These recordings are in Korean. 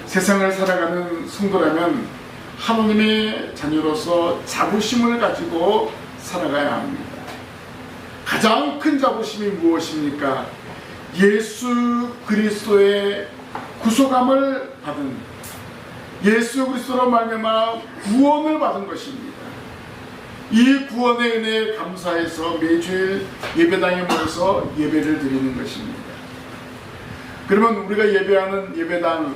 세상을 살아가는 성도라면 하나님의 자녀로서 자부심을 가지고 살아가야 합니다. 가장 큰 자부심이 무엇입니까? 예수 그리스도의 구속함을 받은, 예수 그리스도로 말미암아 구원을 받은 것입니다. 이 구원의 은혜에 감사해서 매주일 예배당에 모여서 예배를 드리는 것입니다. 그러면 우리가 예배하는 예배당,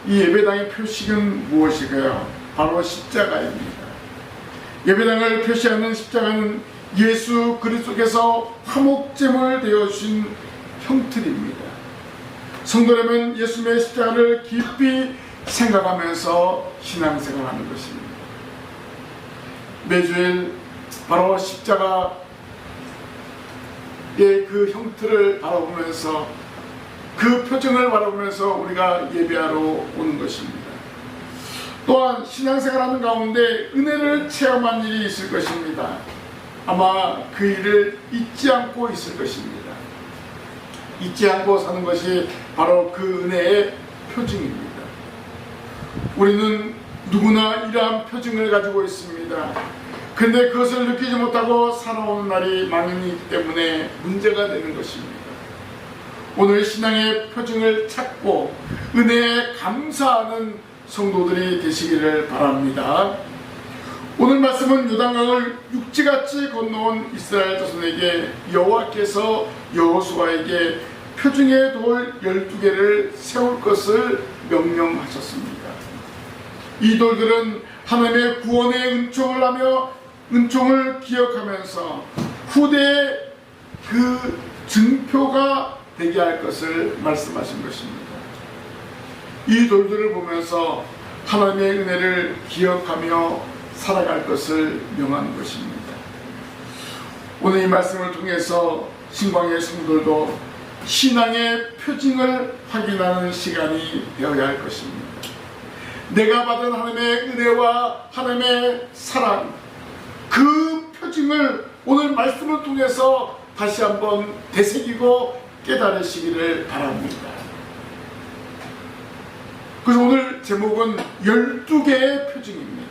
이 예배당의 표식은 무엇일까요? 바로 십자가입니다. 예배당을 표시하는 십자가는 예수 그리스도께서 화목제물 되어주신 형틀입니다. 성도라면 예수님의 십자가를 깊이 생각하면서 신앙생활하는 것입니다. 매주일 바로 십자가의 그 형틀을 바라보면서, 그 표정을 바라보면서 우리가 예배하러 오는 것입니다. 또한 신앙생활하는 가운데 은혜를 체험한 일이 있을 것입니다. 아마 그 일을 잊지 않고 있을 것입니다. 잊지 않고 사는 것이 바로 그 은혜의 표징입니다. 우리는 누구나 이러한 표징을 가지고 있습니다. 그런데 그것을 느끼지 못하고 살아오는 날이 많이 있기 때문에 문제가 되는 것입니다. 오늘 신앙의 표징을 찾고 은혜에 감사하는 성도들이 되시기를 바랍니다. 오늘 말씀은 요단강을 육지같이 건너온 이스라엘 자손에게 여호와께서 여호수아에게 표징의 돌 12개를 세울 것을 명령하셨습니다. 이 돌들은 하나님의 구원의 은총을 하며 은총을 기억하면서 후대의 그 증표가 되게 할 것을 말씀하신 것입니다. 이 돌들을 보면서 하나님의 은혜를 기억하며 살아갈 것을 명하는 것입니다. 오늘 이 말씀을 통해서 신광의 성도들도 신앙의 표징을 확인하는 시간이 되어야 할 것입니다. 내가 받은 하나님의 은혜와 하나님의 사랑, 그 표징을 오늘 말씀을 통해서 다시 한번 되새기고 깨달으시기를 바랍니다. 그래서 오늘 제목은 12개의 표징입니다.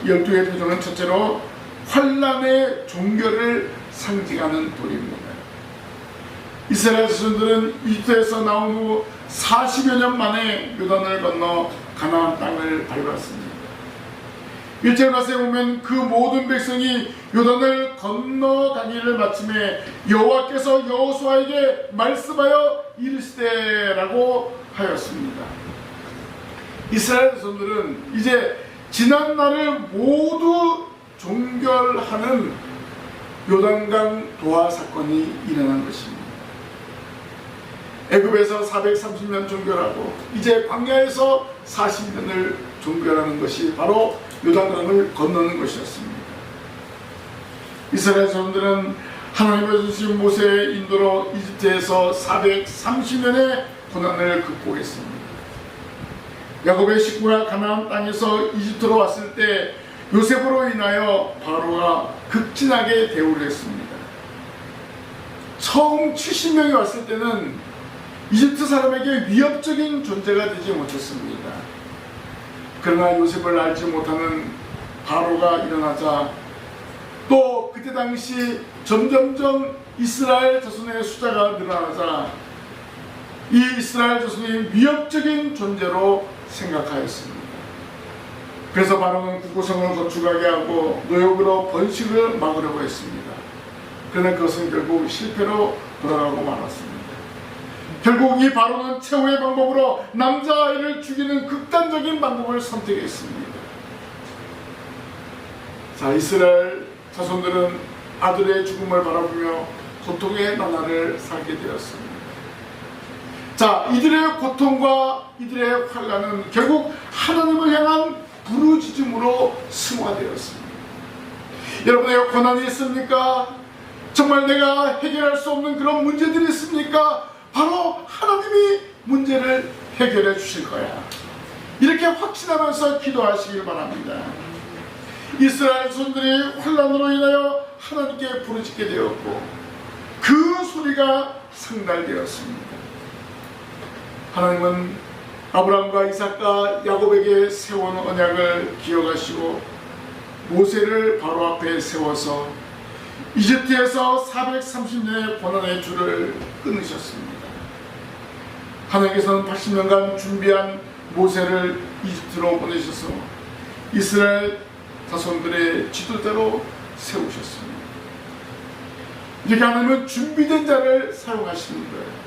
12개의 표징은 첫째로 환난의 종결을 상징하는 돌입니다. 이스라엘 자손들은 이집트에서 나온 후 40여 년 만에 요단을 건너 가나안 땅을 밟았습니다. 1절 말씀에 보면 그 모든 백성이 요단을 건너가기를 마침에 여호와께서 여호수아에게 말씀하여 이르시되라고 하였습니다. 이스라엘 자손들은 이제 지난 날을 모두 종결하는 요단강 도하 사건이 일어난 것입니다. 애굽에서 430년 종결하고 이제 광야에서 40년을 종결하는 것이 바로 요단강을 건너는 것이었습니다. 이스라엘 자손들은 하나님의 주신 모세의 인도로 이집트에서 430년의 고난을 극복했습니다. 야곱의 식구가 가나안 땅에서 이집트로 왔을 때 요셉으로 인하여 바로가 극진하게 대우를 했습니다. 처음 70명이 왔을 때는 이집트 사람에게 위협적인 존재가 되지 못했습니다. 그러나 요셉을 알지 못하는 바로가 일어나자, 또 그때 당시 점점점 이스라엘 자손의 숫자가 늘어나자 이 이스라엘 자손이 위협적인 존재로 생각하였습니다. 그래서 바로는 국고성을 건축하게 하고 노역으로 번식을 막으려고 했습니다. 그러나 그것은 결국 실패로 돌아가고 말았습니다. 결국 이 바로는 최후의 방법으로 남자아이를 죽이는 극단적인 방법을 선택했습니다. 자, 이스라엘 자손들은 아들의 죽음을 바라보며 고통의 나날을 살게 되었습니다. 자, 이들의 고통과 이들의 환난은 결국 하나님을 향한 부르짖음으로 승화되었습니다. 여러분의 고난이 있습니까? 정말 내가 해결할 수 없는 그런 문제들이 있습니까? 바로 하나님이 문제를 해결해 주실 거야. 이렇게 확신하면서 기도하시길 바랍니다. 이스라엘 손들이 환난으로 인하여 하나님께 부르짖게 되었고 그 소리가 상달되었습니다. 하나님은 아브라함과 이삭과 야곱에게 세운 언약을 기억하시고 모세를 바로 앞에 세워서 이집트에서 430년의 고난의 줄을 끊으셨습니다. 하나님께서는 80년간 준비한 모세를 이집트로 보내셔서 이스라엘 자손들의 지도자로 세우셨습니다. 이렇게 하나님은 준비된 자를 사용하시는 거예요.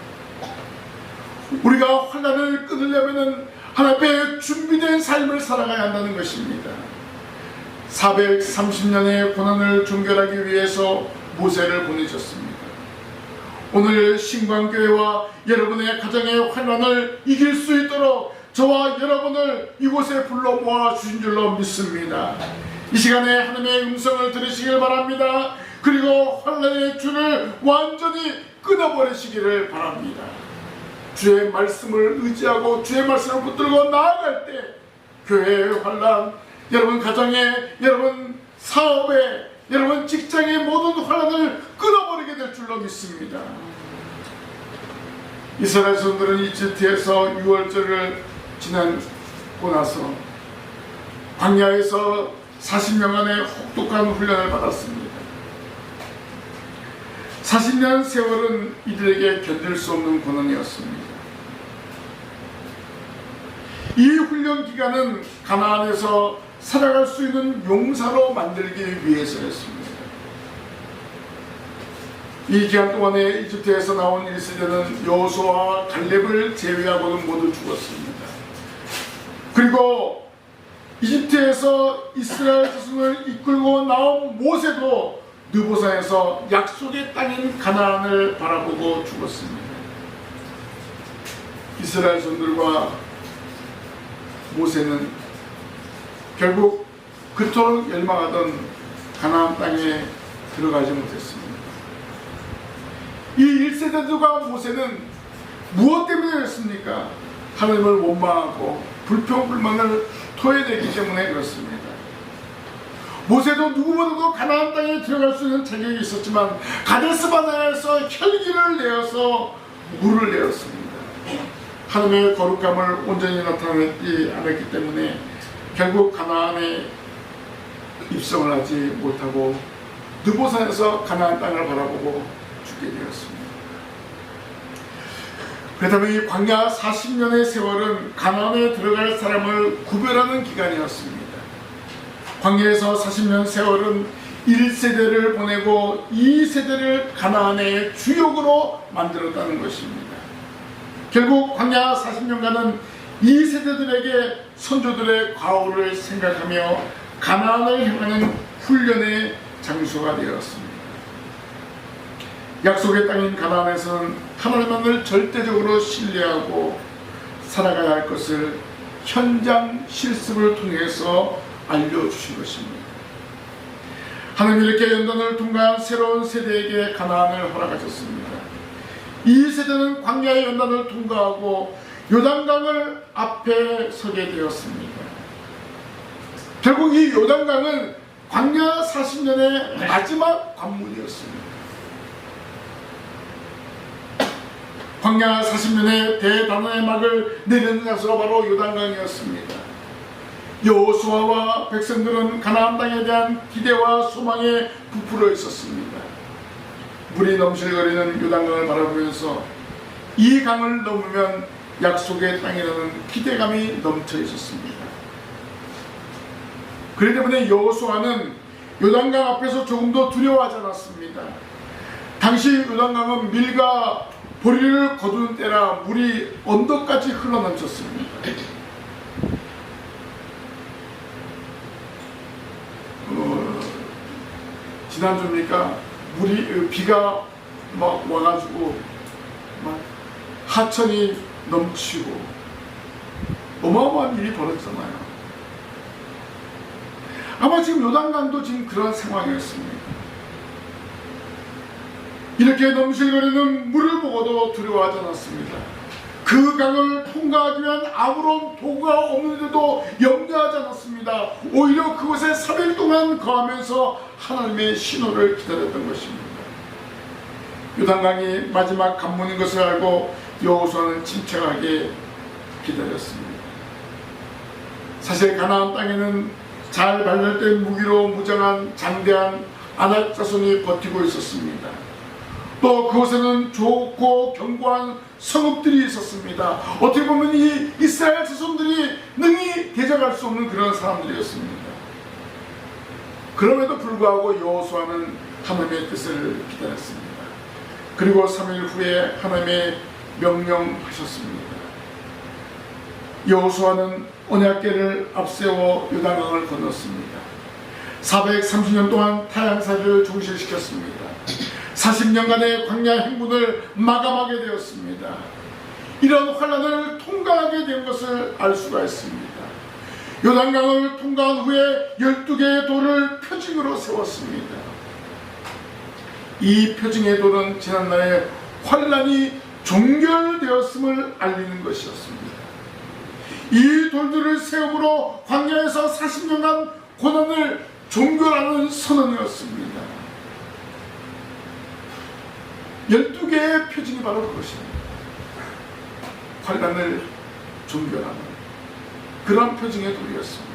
우리가 환난을 끊으려면 하나님 앞에 준비된 삶을 살아가야 한다는 것입니다. 430년의 고난을 종결하기 위해서 모세를 보내셨습니다. 오늘 신광교회와 여러분의 가정의 환난을 이길 수 있도록 저와 여러분을 이곳에 불러 모아 주신 줄로 믿습니다. 이 시간에 하나님의 음성을 들으시길 바랍니다. 그리고 환난의 줄을 완전히 끊어버리시기를 바랍니다. 주의 말씀을 의지하고 주의 말씀을 붙들고 나아갈 때 교회의 환난, 여러분 가정에, 여러분 사업에, 여러분 직장의 모든 환난을 끊어버리게 될 줄로 믿습니다. 이스라엘 선들은 이집트에서 6월절을 지나고 나서 광야에서 40년간의 혹독한 훈련을 받았습니다. 40년 세월은 이들에게 견딜 수 없는 고난이었습니다. 이 훈련 기간은 가나안에서 살아갈 수 있는 용사로 만들기 위해서였습니다. 이 기간 동안에 이집트에서 나온 1세대는 여호수아와 갈렙을 제외하고는 모두 죽었습니다. 그리고 이집트에서 이스라엘 자손을 이끌고 나온 모세도 느보산에서 약속의 땅인 가나안을 바라보고 죽었습니다. 이스라엘 손들과 모세는 결국 그토록 열망하던 가나안 땅에 들어가지 못했습니다. 이 1세대들과 모세는 무엇 때문이었습니까? 하나님을 원망하고 불평불만을 토해내기 때문에 그렇습니다. 모세도 누구보다도 가나안 땅에 들어갈 수 있는 자격이 있었지만 가데스 바네아에서 혈기를 내어서 물을 내었습니다. 하나님의 거룩함을 온전히 나타내지 않았기 때문에 결국 가나안에 입성을 하지 못하고 느보산에서 가나안 땅을 바라보고 죽게 되었습니다. 그렇다면 이 광야 40년의 세월은 가나안에 들어갈 사람을 구별하는 기간이었습니다. 광야에서 40년 세월은 1세대를 보내고 2세대를 가나안의 주역으로 만들었다는 것입니다. 결국 광야 40년간은 2세대들에게 선조들의 과오를 생각하며 가나안을 향하는 훈련의 장소가 되었습니다. 약속의 땅인 가나안에서는 하나님만을 절대적으로 신뢰하고 살아가야 할 것을 현장 실습을 통해서 알려주신 것입니다. 하나님 이렇게 연단을 통과한 새로운 세대에게 가나안을 허락하셨습니다. 이 세대는 광야의 연단을 통과하고 요단강을 앞에 서게 되었습니다. 결국 이 요단강은 광야 40년의 마지막 관문이었습니다. 광야 40년의 대단원의 막을 내리는 장소가 바로 요단강이었습니다. 여호수아와 백성들은 가나안 땅에 대한 기대와 소망에 부풀어 있었습니다. 물이 넘실거리는 요단강을 바라보면서 이 강을 넘으면 약속의 땅이라는 기대감이 넘쳐 있었습니다. 그렇기 때문에 여호수아는 요단강 앞에서 조금도 두려워하지 않았습니다. 당시 요단강은 밀과 보리를 거두는 때라 물이 언덕까지 흘러넘쳤습니다. 지난주입니까? 비가 막 와가지고 막 하천이 넘치고 어마어마한 일이 벌어졌잖아요. 아마 지금 요단강도 지금 그런 상황이었습니다. 이렇게 넘실거리는 물을 보고도 두려워하지 않았습니다. 그 강을 통과하기 위한 아무런 도구가 없는데도 염려하지 않았습니다. 오히려 그곳에 3일 동안 거하면서 하나님의 신호를 기다렸던 것입니다. 요단강이 마지막 관문인 것을 알고 여호수아는 침착하게 기다렸습니다. 사실 가나안 땅에는 잘 발달된 무기로 무장한 장대한 아낙 자손이 버티고 있었습니다. 또 그곳에는 좋고 견고한 성읍들이 있었습니다. 어떻게 보면 이 이스라엘 자손들이 능히 대적할 수 없는 그런 사람들이었습니다. 그럼에도 불구하고 여호수아는 하나님의 뜻을 기다렸습니다. 그리고 3일 후에 하나님의 명령하셨습니다. 여호수아는 언약궤를 앞세워 요단강을 건넜습니다. 430년 동안 타향살이를 종실시켰습니다. 40년간의 광야 행군을 마감하게 되었습니다. 이런 환란을 통과하게 된 것을 알 수가 있습니다. 요단강을 통과한 후에 12개의 돌을 표징으로 세웠습니다. 이 표징의 돌은 지난날에 환란이 종결되었음을 알리는 것이었습니다. 이 돌들을 세움으로 광야에서 40년간 고난을 종결하는 선언이었습니다. 12개의 표징이 바로 그것입니다. 환란을 종결하는 그런 표징의 돌이었습니다.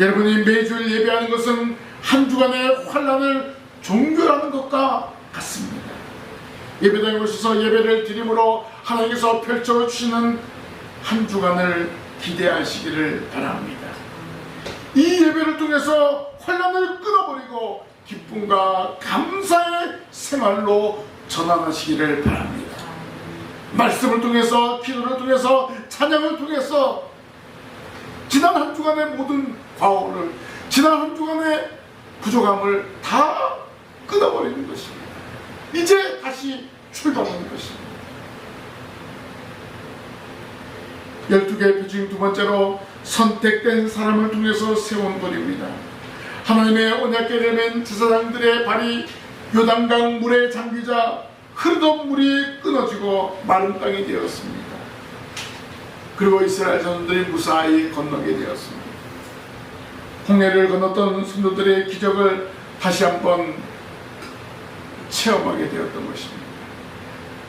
여러분이 매주일 예배하는 것은 한 주간의 환란을 종결하는 것과 같습니다. 예배당에 오셔서 예배를 드림으로 하나님께서 펼쳐주시는 한 주간을 기대하시기를 바랍니다. 이 예배를 통해서 환란을 끊어버리고 기쁨과 감사의 생활로 전환하시기를 바랍니다. 말씀을 통해서, 기도를 통해서, 찬양을 통해서 지난 한 주간의 모든 과오를, 지난 한 주간의 부족함을 다 끊어버리는 것입니다. 이제 다시 출발하는 것입니다. 12개의 표징 두 번째로 선택된 사람을 통해서 세운 돌입니다. 하나님의 언약궤를 맨 제사장들의 발이 요단강 물에 잠기자 흐르던 물이 끊어지고 마른 땅이 되었습니다. 그리고 이스라엘 자손들이 무사히 건너게 되었습니다. 홍해를 건넜던 성도들의 기적을 다시 한번 체험하게 되었던 것입니다.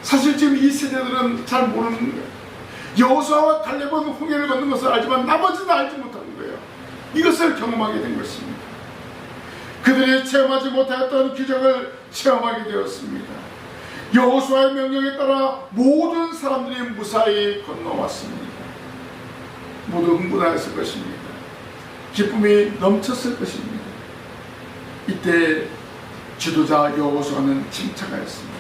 사실 지금 이 세대들은 잘 모르는 거예요. 여호수아와 갈렙은 홍해를 건넌 것을 알지만 나머지는 알지 못하는 거예요. 이것을 경험하게 된 것입니다. 그들이 체험하지 못하였던 기적을 체험하게 되었습니다. 여호수아의 명령에 따라 모든 사람들이 무사히 건너왔습니다. 모두 흥분하였을 것입니다. 기쁨이 넘쳤을 것입니다. 이때 지도자 여호수아는 침착하였습니다.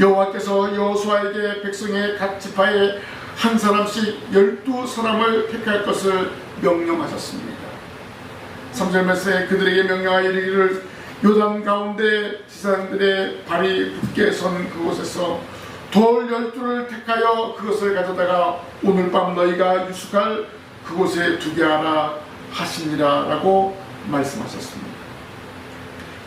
여호와께서 여호수아에게 백성의 각 지파에 한 사람씩 12사람을 택할 것을 명령하셨습니다. 3절 말씀에 그들에게 명령하여 이르기를 요단 가운데 제사장들의 발이 굳게 선 그곳에서 돌 12를 택하여 그것을 가져다가 오늘 밤 너희가 유숙할 그곳에 두게 하라 하시니라 라고 말씀하셨습니다.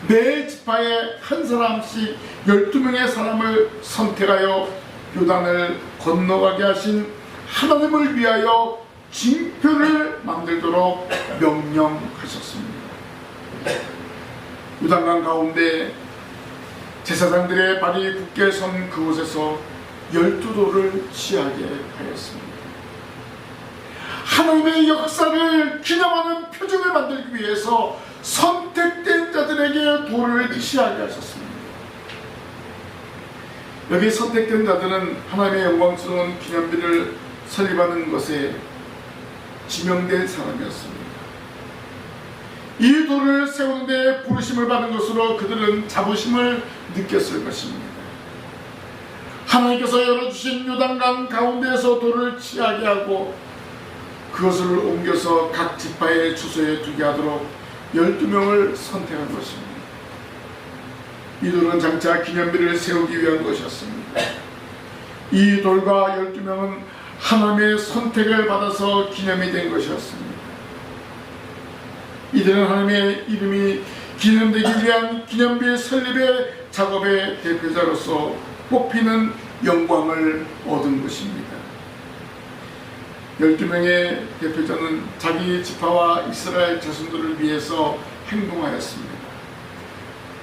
매 지파에 한 사람씩 12명의 사람을 선택하여 요단을 건너가게 하신 하나님을 위하여 징표를 만들도록 명령하셨습니다. 요단강 가운데 제사장들의 발이 굳게 선 그곳에서 12돌을 취하게 하였습니다. 하나님의 역사를 기념하는 표징을 만들기 위해서 선택된 자들에게 돌을 취하게 하셨습니다. 여기 선택된 자들은 하나님의 영광스러운 기념비를 설립하는 것에 지명된 사람이었습니다. 이 돌을 세우는데 부르심을 받은 것으로 그들은 자부심을 느꼈을 것입니다. 하나님께서 열어주신 요단강 가운데에서 돌을 취하게 하고 그것을 옮겨서 각 지파의 주소에 두게 하도록 12명을 선택한 것입니다. 이 돌은 장차 기념비를 세우기 위한 것이었습니다. 이 돌과 12명은 하나님의 선택을 받아서 기념이 된 것이었습니다. 이들은 하나님의 이름이 기념되기 위한 기념비 설립의 작업의 대표자로서 뽑히는 영광을 얻은 것입니다. 12명의 대표자는 자기 지파와 이스라엘 자손들을 위해서 행동하였습니다.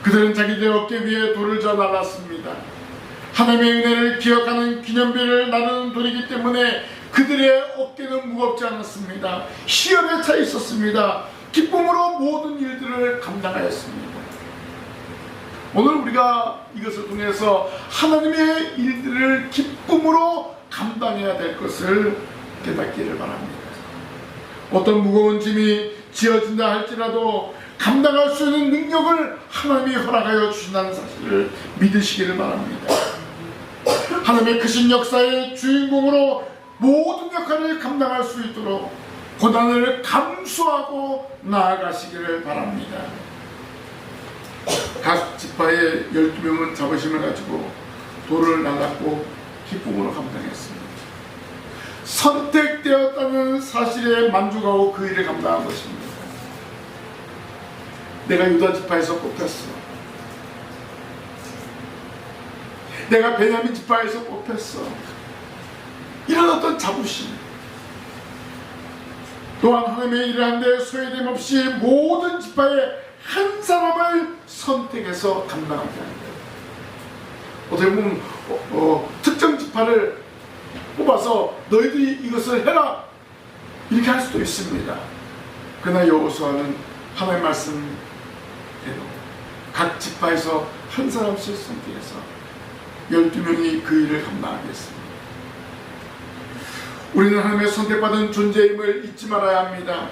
그들은 자기들 어깨 위에 돌을 져 날랐습니다. 하나님의 은혜를 기억하는 기념비를 나누는 돌이기 때문에 그들의 어깨는 무겁지 않았습니다. 희열에 차 있었습니다. 기쁨으로 모든 일들을 감당하였습니다. 오늘 우리가 이것을 통해서 하나님의 일들을 기쁨으로 감당해야 될 것을 깨닫기를 바랍니다. 어떤 무거운 짐이 지어진다 할지라도 감당할 수 있는 능력을 하나님이 허락하여 주신다는 사실을 믿으시기를 바랍니다. 하나님의 크신 역사의 주인공으로 모든 역할을 감당할 수 있도록 고난을 감수하고 나아가시기를 바랍니다. 각 지파의 12명은 자부심을 가지고 돌을 날랐고 기쁨으로 감당했습니다. 선택되었다는 사실에 만족하고 그 일을 감당한 것입니다. 내가 유다 지파에서 뽑혔어. 내가 베냐민 지파에서 뽑혔어. 이런 어떤 자부심, 또한 하나님의 일을 하는데 소외됨 없이 모든 지파의 한 사람을 선택해서 감당하게 합니다. 어떻게 보면 특정 지파를 뽑아서 너희들이 이것을 해라 이렇게 할 수도 있습니다. 그러나 여호수아는 하나님의 말씀대로 각 지파에서 한 사람씩 선택해서 12명이 그 일을 감당하게 했습니다. 우리는 하나님의 선택받은 존재임을 잊지 말아야 합니다.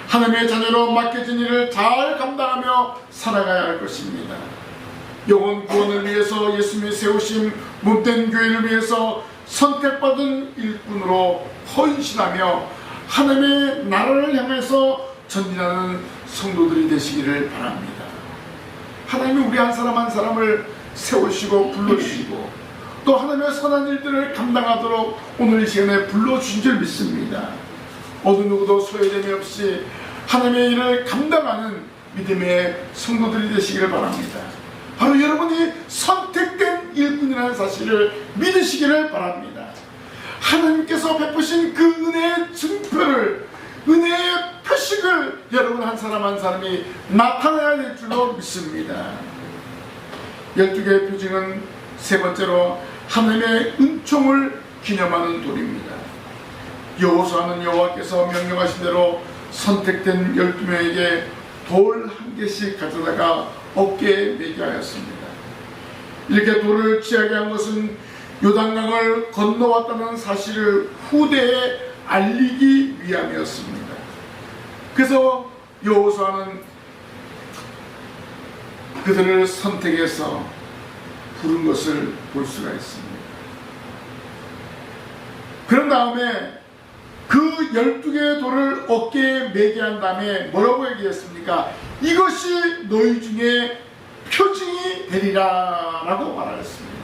하나님의 자녀로 맡겨진 일을 잘 감당하며 살아가야 할 것입니다. 영혼 구원을 위해서 예수님이 세우신 몸된 교회를 위해서 선택받은 일꾼으로 헌신하며 하나님의 나라를 향해서 전진하는 성도들이 되시기를 바랍니다. 하나님이 우리 한 사람 한 사람을 세우시고 불러주시고 또 하나님의 선한 일들을 감당하도록 오늘 이 시간에 불러주신 줄 믿습니다. 어느 누구도 소외됨이 없이 하나님의 일을 감당하는 믿음의 성도들이 되시기를 바랍니다. 바로 여러분이 선택된 일꾼이라는 사실을 믿으시기를 바랍니다. 하나님께서 베푸신 그 은혜의 증표를, 은혜의 표식을 여러분 한 사람 한 사람이 나타내야 될 줄로 믿습니다. 12개의 표징은 세 번째로 하나님의 은총을 기념하는 돌입니다. 여호수아는 여호와께서 명령하신 대로 선택된 12명에게 돌 한 개씩 가져다가 어깨에 매게 하였습니다. 이렇게 돌을 취하게 한 것은 요단강을 건너왔다는 사실을 후대에 알리기 위함이었습니다. 그래서 여호수아는 그들을 선택해서 부른 것을 볼 수가 있습니다. 그런 다음에 그 12개의 돌을 어깨에 매게 한 다음에 뭐라고 얘기했습니까? 이것이 너희 중에 표징이 되리라 라고 말하였습니다.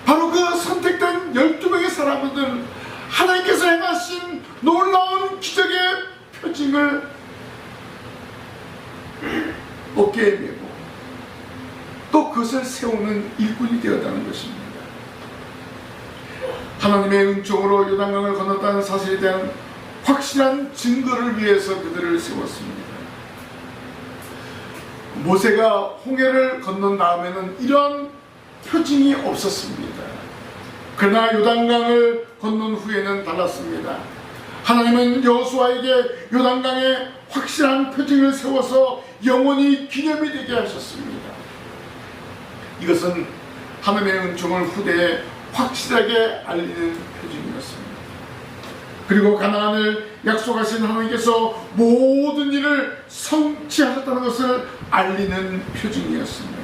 바로 그 선택된 12명의 사람들, 하나님께서 행하신 놀라운 기적의 표징을 어깨에 메고 또 그것을 세우는 일꾼이 되었다는 것입니다. 하나님의 은총으로 요단강을 건넜다는 사실에 대한 확실한 증거를 위해서 그들을 세웠습니다. 모세가 홍해를 건넌 다음에는 이런 표징이 없었습니다. 그러나 요단강을 건넌 후에는 달랐습니다. 하나님은 여호수아에게 요단강에 확실한 표징을 세워서 영원히 기념이 되게 하셨습니다. 이것은 하나님의 은총을 후대에 확실하게 알리는 표징이었습니다. 그리고 가나안을 약속하신 하나님께서 모든 일을 성취하셨다는 것을 알리는 표징이었습니다.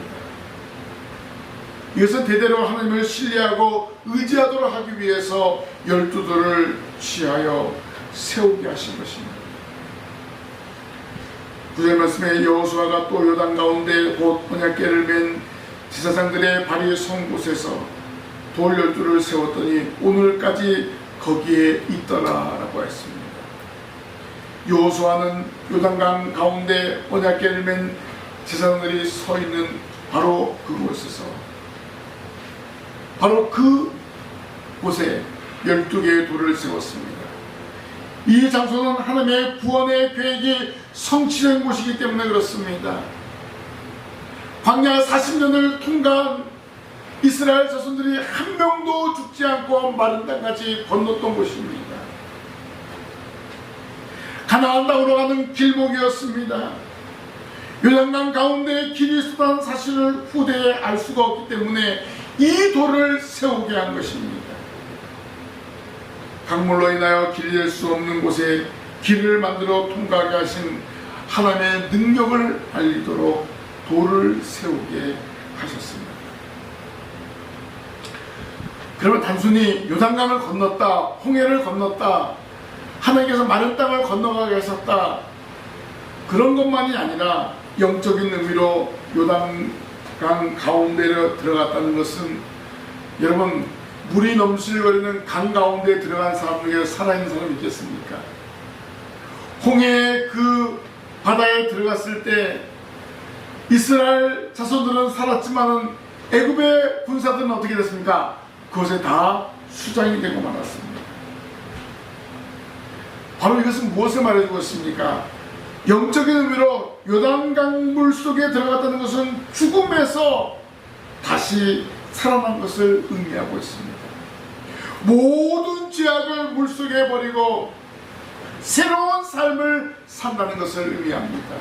이것은 대대로 하나님을 신뢰하고 의지하도록 하기 위해서 12돌을 취하여 세우게 하신 것입니다. 9절 말씀에 여호수아가 또 요단 가운데 곧 언약궤를 맨 제사장들의 발이 선 곳에서 돌 12돌을 세웠더니 오늘까지 거기에 있더라 라고 했습니다. 여호수아는 요단강 가운데 언약궤를 맨 제사장들이 서 있는 바로 그곳에서 바로 그 곳에 12개의 돌을 세웠습니다. 이 장소는 하나님의 구원의 계획이 성취된 곳이기 때문에 그렇습니다. 광야 40년을 통과한 이스라엘 자손들이 한 명도 죽지 않고 마른 땅까지 건넜던 곳입니다. 가나안 땅으로 가는 길목이었습니다. 요단강 가운데 길이 있었다는 사실을 후대에 알 수가 없기 때문에 이 돌을 세우게 한 것입니다. 강물로 인하여 길이 될 수 없는 곳에 길을 만들어 통과하게 하신 하나님의 능력을 알리도록 돌을 세우게 하셨습니다. 그러면 단순히 요단강을 건넜다, 홍해를 건넜다, 하나님께서 마른 땅을 건너가게 하셨다, 그런 것만이 아니라 영적인 의미로 요단강 가운데로 들어갔다는 것은, 여러분, 물이 넘실거리는 강 가운데 들어간 사람 중에 살아있는 사람이 있겠습니까? 홍해의 그 바다에 들어갔을 때 이스라엘 자손들은 살았지만은 애굽의 군사들은 어떻게 됐습니까? 그것에 다 수장이 되고 말았습니다. 바로 이것은 무엇을 말해주고 있습니까? 영적인 의미로 요단강 물 속에 들어갔다는 것은 죽음에서 다시 살아난 것을 의미하고 있습니다. 모든 죄악을 물속에 버리고 새로운 삶을 산다는 것을 의미합니다.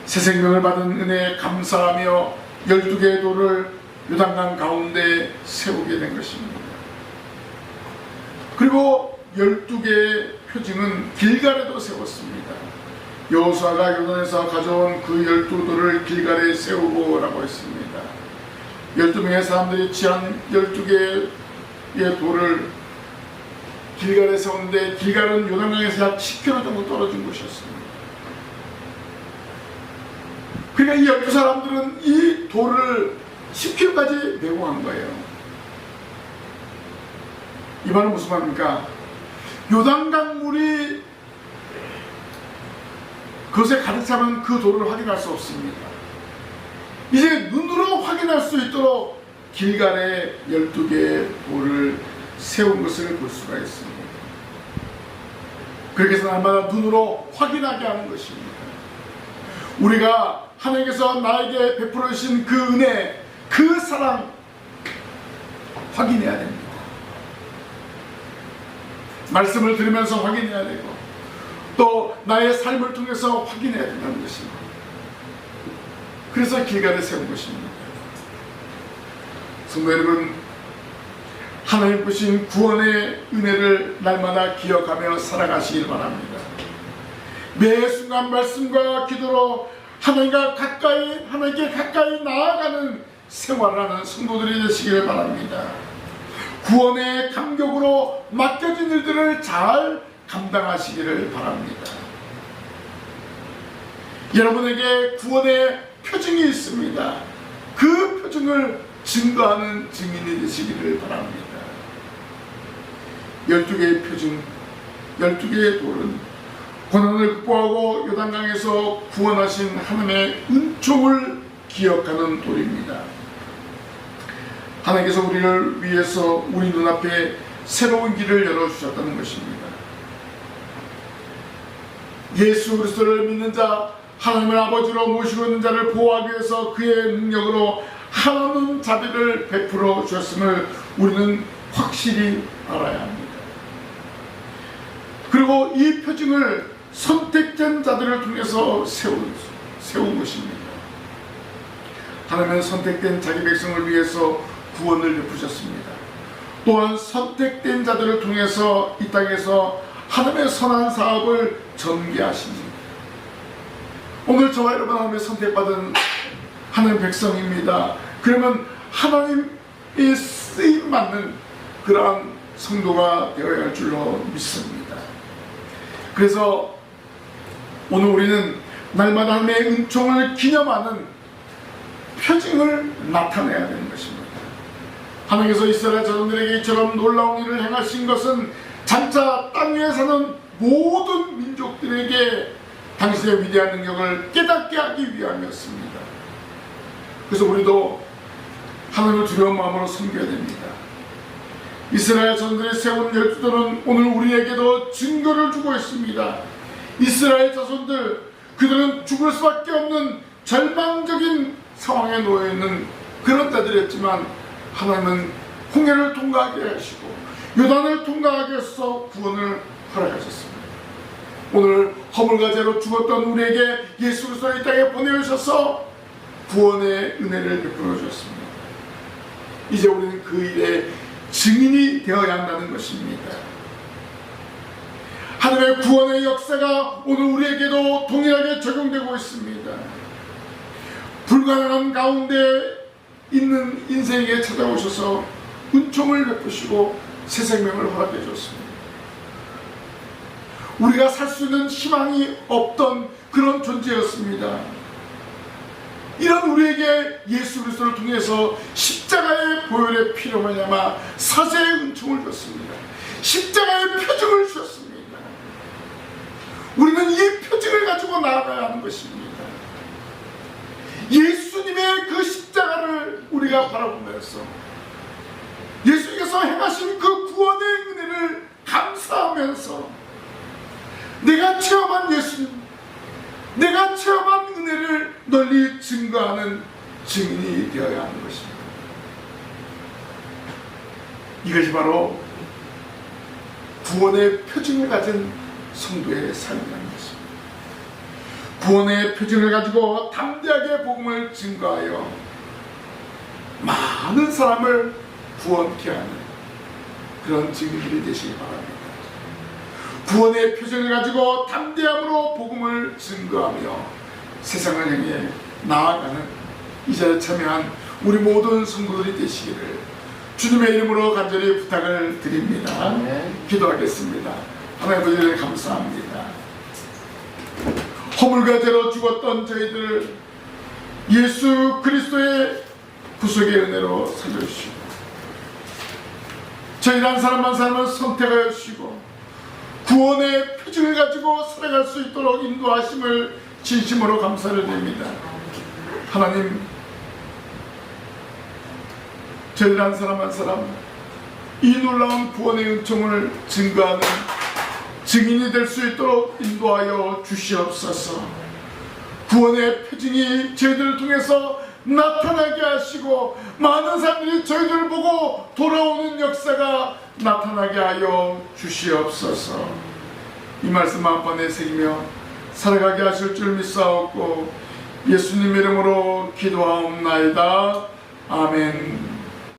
새 생명을 받은 은혜에 감사하며 12개의 돌을 요단강 가운데 세우게 된 것입니다. 그리고 12개의 표징은 길갈에도 세웠습니다. 여호수아가 요단에서 가져온 그 12돌을 길갈에 세우고 라고 했습니다. 12명의 사람들이 취한 12개의 돌을 길갈에 세웠는데, 길갈은 요단강에서 약 10km 정도 떨어진 곳이었습니다. 그러니까 이 12사람들은 이 돌을 10km까지 메고 간 거예요. 이 말은 무슨 말입니까? 요단강 물이 그것에 가득 차면 그 돌을 확인할 수 없습니다. 이제 눈으로 확인할 수 있도록 길갈에 12개의 돌을 세운 것을 볼 수가 있습니다. 그렇게 해서 날마다 눈으로 확인하게 하는 것입니다. 우리가 하나님께서 나에게 베풀어 주신 그 은혜, 그 사랑 확인해야 됩니다. 말씀을 들으면서 확인해야 되고, 또 나의 삶을 통해서 확인해야 된다는 것입니다. 그래서 길갈에 세운 것입니다. 성도 여러분, 하나님 주신 구원의 은혜를 날마다 기억하며 살아가시길 바랍니다. 매 순간 말씀과 기도로 하나님께 가까이 나아가는 생활을 하는 성도들이 되시길 바랍니다. 구원의 감격으로 맡겨진 일들을 잘 감당하시기를 바랍니다. 여러분에게 구원의 표징이 있습니다. 그 표징을 증거하는 증인이 되시기를 바랍니다. 12개의 표징, 12개의 돌은 고난을 극복하고 요단강에서 구원하신 하나님의 은총을 기억하는 돌입니다. 하나님께서 우리를 위해서 우리 눈앞에 새로운 길을 열어주셨다는 것입니다. 예수 그리스도를 믿는 자, 하나님을 아버지로 모시고 있는 자를 보호하기 위해서 그의 능력으로 하나님 자비를 베풀어 주셨음을 우리는 확실히 알아야 합니다. 그리고 이 표징을 선택된 자들을 통해서 세운 것입니다. 하나님은 선택된 자기 백성을 위해서 구원을 베푸셨습니다. 또한 선택된 자들을 통해서 이 땅에서 하나님의 선한 사업을 전개하십니다. 오늘 저와 여러분 하나님의 선택받은 하나님 백성입니다. 그러면 하나님의 쓰임받는 그러한 성도가 되어야 할 줄로 믿습니다. 그래서 오늘 우리는 날마다 하나님의 은총을 기념하는 표징을 나타내야 되는 것입니다. 하나님께서 이스라엘 자손들에게 이처럼 놀라운 일을 행하신 것은 장차 땅 위에 사는 모든 민족들에게 당신의 위대한 능력을 깨닫게 하기 위함이었습니다. 그래서 우리도 하나님을 두려운 마음으로 섬겨야 됩니다. 이스라엘 자손들이 세운 12돌은 오늘 우리에게도 증거를 주고 있습니다. 이스라엘 자손들, 그들은 죽을 수밖에 없는 절망적인 상황에 놓여있는 그런 자들이었지만 하나님은 홍해를 통과하게 하시고 요단을 통과하게 해서 구원을 허락하셨습니다. 오늘 허물과제로 죽었던 우리에게 예수 그리스도를 이 땅에 보내주셔서 구원의 은혜를 베풀어 주셨습니다. 이제 우리는 그 일의 증인이 되어야 한다는 것입니다. 하나님의 구원의 역사가 오늘 우리에게도 동일하게 적용되고 있습니다. 불가능한 가운데 있는 인생에게 찾아오셔서 은총을 베푸시고 새 생명을 허락해 주셨습니다. 우리가 살 수 있는 희망이 없던 그런 존재였습니다. 이런 우리에게 예수 그리스도를 통해서 십자가의 보혈의 피로 말미암아 사죄의 은총을 줬습니다. 십자가의 표징을 주셨습니다. 우리는 이 표징을 가지고 나아가야 하는 것입니다. 예수님의 그 십자가를 우리가 바라보면서 예수님께서 행하신 그 구원의 은혜를 감사하면서 내가 체험한 예수님, 내가 체험한 은혜를 널리 증거하는 증인이 되어야 하는 것입니다. 이것이 바로 구원의 표징을 가진 성도의 삶이라는 것입니다. 구원의 표징을 가지고 담대하게 복음을 증거하여 많은 사람을 구원케 하는 그런 증인들이 되시기 바랍니다. 구원의 표징을 가지고 담대함으로 복음을 증거하며 세상을 향해 나아가는 이 자리에 참여한 우리 모든 성도들이 되시기를 주님의 이름으로 간절히 부탁을 드립니다. 기도하겠습니다. 하나님 아버지를 감사합니다. 허물과 죄로 죽었던 저희들을 예수 그리스도의 구속의 은혜로 살려주시고 저희 한 사람 한 사람을 선택하여 주시고 구원의 표징을 가지고 살아갈 수 있도록 인도하심을 진심으로 감사를 드립니다. 하나님, 저희 한 사람 한 사람 이 놀라운 구원의 은총을 증거하는 증인이 될 수 있도록 인도하여 주시옵소서. 구원의 표징이 저희들을 통해서 나타나게 하시고 많은 사람들이 저희들을 보고 돌아오는 역사가 나타나게 하여 주시옵소서. 이 말씀 마음판에 새기며 살아가게 하실 줄 믿사옵고 예수님 이름으로 기도하옵나이다. 아멘.